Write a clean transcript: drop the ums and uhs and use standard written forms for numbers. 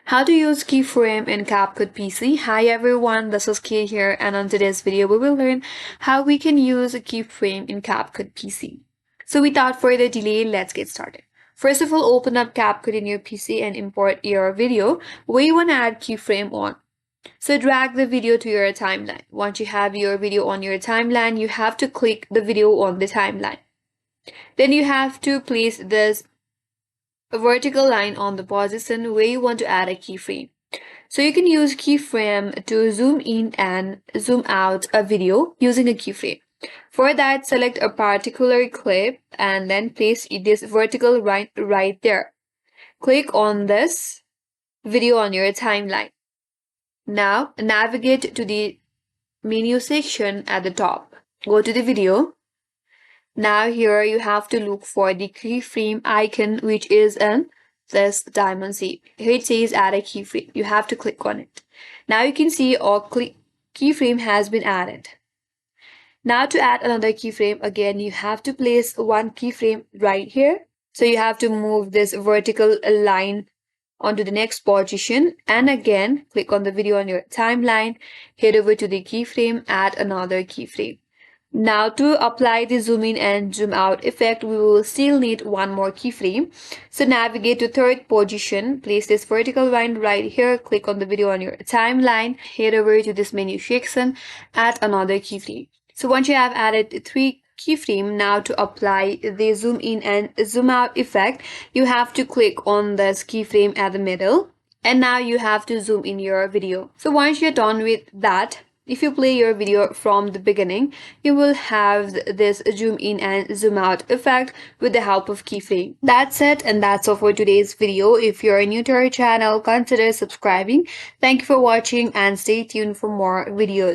How to use keyframe in CapCut PC. Hi everyone, this is Kay here, and on today's video we will learn how we can use a keyframe in CapCut PC. So without further delay, let's get started. First of all, open up CapCut in your PC and import your video where you want to add keyframe on. So drag the video to your timeline. Once you have your video on your timeline, you have to click the video on the timeline. Then you have to place this vertical line on the position where you want to add a keyframe. So you can use keyframe to zoom in and zoom out a video using a keyframe. For that, select a particular clip and then place this vertical line right there. Click on this video on your timeline. Now navigate to the menu section at the top. Go to the video. Now here you have to look for the keyframe icon, which is in this diamond shape. Here it says add a keyframe. You have to click on it. Now you can see our keyframe has been added. Now to add another keyframe, again you have to place one keyframe right here. So you have to move this vertical line onto the next position and again click on the video on your timeline, head over to the keyframe, add another keyframe. Now to apply the zoom in and zoom out effect, we will still need one more keyframe. So navigate to third position, place this vertical line right here, click on the video on your timeline, head over to this menu section, add another keyframe. So once you have added 3 keyframe, now to apply the zoom in and zoom out effect, you have to click on this keyframe at the middle and now you have to zoom in your video. So once you're done with that, if you play your video from the beginning, you will have this zoom in and zoom out effect with the help of keyframe. That's it, and that's all for today's video. If you're new to our channel, consider subscribing. Thank you for watching and stay tuned for more videos.